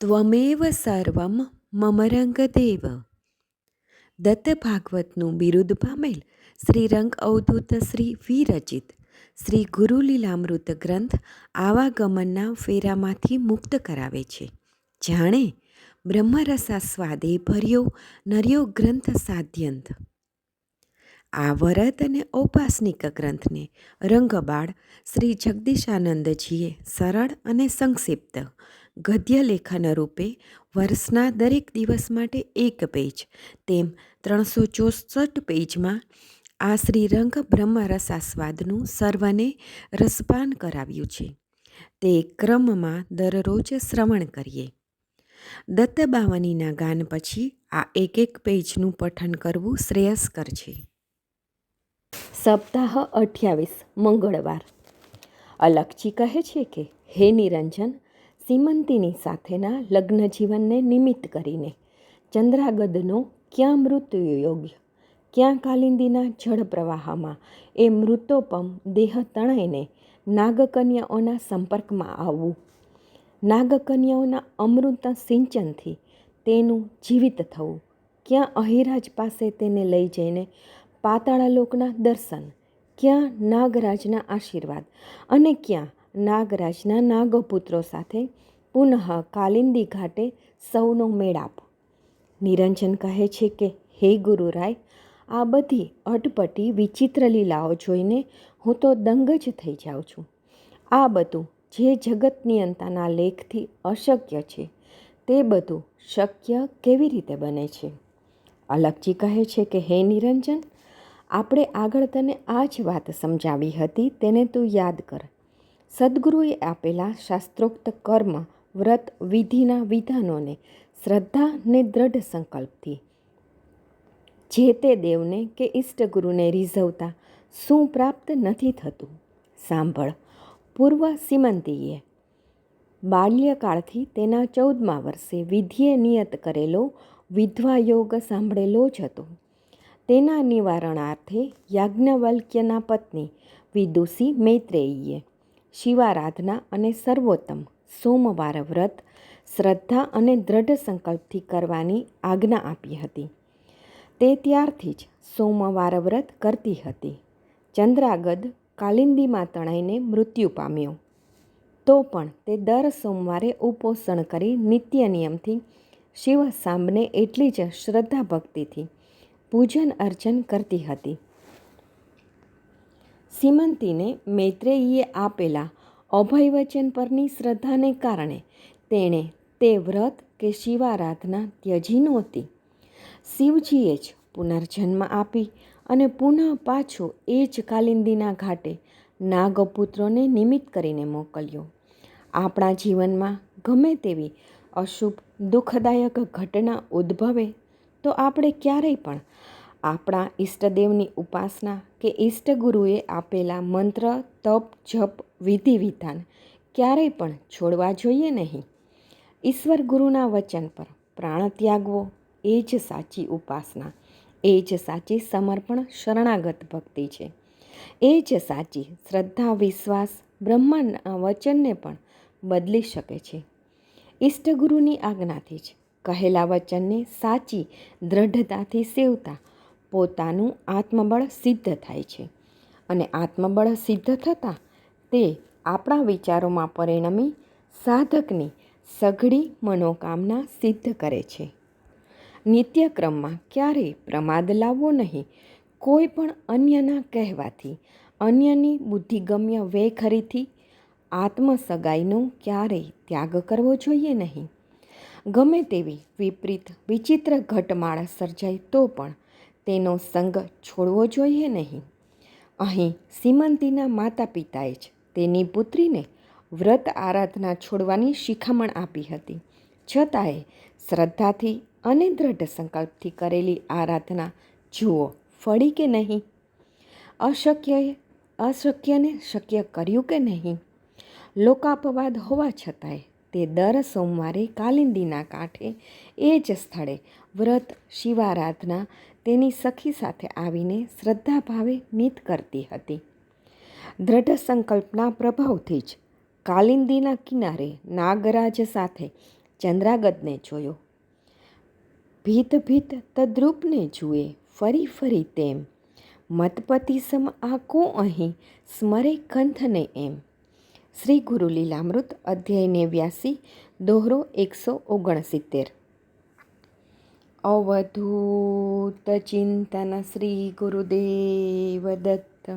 ત્વમેવ સર્વમ મમ રંગદેવ. દત્ત ભાગવતનું બિરુદ પામેલ શ્રી રંગ અવધૂત શ્રી વિરચિત શ્રી ગુરુલીલામૃત ગ્રંથ આવાગમનના ફેરામાંથી મુક્ત કરાવે છે. જાણે બ્રહ્મરસાસ્વાદે ભર્યો નર્યો ગ્રંથ સાધ્યંત. આ વરદ અને ઔપાસનિક ગ્રંથને રંગબાળ શ્રી જગદીશાનંદજીએ સરળ અને સંક્ષિપ્ત ગદ્ય લેખન રૂપે વર્ષના દરેક દિવસ માટે એક પેજ તેમ 364 પેજમાં આ શ્રીરંગ બ્રહ્મરસાસ્વાદનું સર્વને રસપાન કરાવ્યું છે. તે ક્રમમાં દરરોજ શ્રવણ કરીએ. દત્તબાવનીના ગાન પછી આ એક પેજનું પઠન કરવું શ્રેયસ્કર છે. સપ્તાહ 28 મંગળવાર. અલખજી કહે છે કે હે નિરંજન, સીમંતીની સાથેના લગ્ન જીવનને નિમિત્ત કરીને ચંદ્રાગદનો ક્યાં મૃત્યુ યોગ્ય, ક્યાં કાલિંદીના જળ પ્રવાહમાં એ મૃતોપમ દેહ તણાઈને નાગકન્યાઓના સંપર્કમાં આવવું, નાગકન્યાઓના અમૃત સિંચનથી તેનું જીવિત થવું, ક્યાં અહિરાજ પાસે તેને લઈ જઈને પાતાળલોકના દર્શન, ક્યાં નાગરાજના આશીર્વાદ અને ક્યાં નાગરાજના નાગપુત્રો સાથે પુનઃ કાલિંદી ઘાટે સૌનો મેળાપ. નિરંજન કહે છે કે હે ગુરુરાય, આ બધી અટપટી વિચિત્ર લીલાઓ જોઈને હું તો દંગ જ થઈ જાઉં છું. આ બધું જે જગત નિયંતાના લેખથી અશક્ય છે તે બધું શક્ય કેવી રીતે બને છે? અલખજી કહે છે કે હે નિરંજન, આપણે આગળ તને આ જ વાત સમજાવી હતી તેને તું યાદ કર. સદગુરુએ આપેલા શાસ્ત્રોક્ત કર્મ, વ્રત, વિધિના વિધાનોને શ્રદ્ધા ને દ્રઢ સંકલ્પથી જે તે દેવને કે ઈષ્ટગુરુને રીઝવતા શું પ્રાપ્ત નથી થતું? સાંભળ. પૂર્વ સીમંતીએ બાલ્યકાળથી તેના 14મા વર્ષે વિધિએ નિયત કરેલો વિધવા યોગ સાંભળેલો જ હતો. તેના નિવારણાર્થે યાજ્ઞવલ્ક્યના પત્ની વિદુષી મૈત્રેયીએ શિવારાધના અને સર્વોત્તમ સોમવાર વ્રત શ્રદ્ધા અને દ્રઢ સંકલ્પથી કરવાની આજ્ઞા આપી હતી. તે ત્યારથી જ સોમવાર વ્રત કરતી હતી. ચંદ્રાગદ કાલિંદીમાં તણાઈને મૃત્યુ પામ્યો તો પણ તે દર સોમવારે ઉપોષણ કરી નિત્ય નિયમથી શિવ સાંબને એટલી જ શ્રદ્ધા ભક્તિથી પૂજન અર્ચન કરતી હતી. સીમંતીને મૈત્રેયીએ આપેલા અભયવચન પરની શ્રદ્ધાને કારણે તેણે તે વ્રત કે શિવારાધના ત્યજી નહોતી. શિવજીએ જ પુનર્જન્મ આપી અને પુનઃ પાછો એ જ કાલિંદીના ઘાટે નાગપુત્રોને નિમિત્ત કરીને મોકલ્યો. આપણા જીવનમાં ગમે તેવી અશુભ દુઃખદાયક ઘટના ઉદ્ભવે તો આપણે ક્યારેય પણ આપણા ઈષ્ટદેવની ઉપાસના કે ઈષ્ટગુરુએ આપેલા મંત્ર, તપ, જપ, વિધિ વિધાન ક્યારેય પણ છોડવા જોઈએ નહીં. ઈશ્વર ગુરુના વચન પર પ્રાણ ત્યાગવો એ જ સાચી ઉપાસના, એ જ સાચી સમર્પણ શરણાગત ભક્તિ છે. એ જ સાચી શ્રદ્ધા, વિશ્વાસ બ્રહ્માના વચનને પણ બદલી શકે છે. ઈષ્ટગુરુની આજ્ઞાથી જ કહેલા વચનને સાચી દ્રઢતાથી સેવતા પોતાનું આત્મબળ સિદ્ધ થાય છે અને આત્મબળ સિદ્ધ થતાં તે આપણા વિચારોમાં પરિણમી સાધકની સઘળી મનોકામના સિદ્ધ કરે છે. નિત્યક્રમમાં ક્યારેય પ્રમાદ લાવવો નહીં. કોઈ પણ અન્યના કહેવાથી, અન્યની બુદ્ધિગમ્ય વેખરીથી આત્મસગાઈનો ક્યારેય ત્યાગ કરવો જોઈએ નહીં. ગમે તેવી વિપરીત વિચિત્ર ઘટમાળ સર્જાય તો પણ તેનો સંગ છોડવો જોઈએ નહીં. અહીં સીમંતીના માતા પિતાએ જ તેની પુત્રીને વ્રત આરાધના છોડવાની શિખામણ આપી હતી. છતાંય શ્રદ્ધાથી અને દ્રઢ સંકલ્પથી કરેલી આરાધના જુઓ ફળી કે નહીં? અશક્યને શક્ય કર્યું કે નહીં? લોકાપવાદ હોવા છતાંય તે દર સોમવારે કાલિંદીના કાંઠે એ જ સ્થળે વ્રત શિવારાધના તેની સખી સાથે આવીને શ્રદ્ધાભાવે નિત કરતી હતી. દ્રઢ સંકલ્પના પ્રભાવથી જ કાલિંદીના કિનારે નાગરાજ સાથે ચંદ્રાગદને જોયો. ભીત ભીત તદ્રુપને જુએ ફરી ફરી તેમ, મતપતિ સમ આકો અહીં સ્મરે કંથને એમ. શ્રી ગુરુ લીલામૃત અધ્યાય 89 દોહરો 169. અવધૂત ચિંતન શ્રી ગુરુદેવ દત્ત.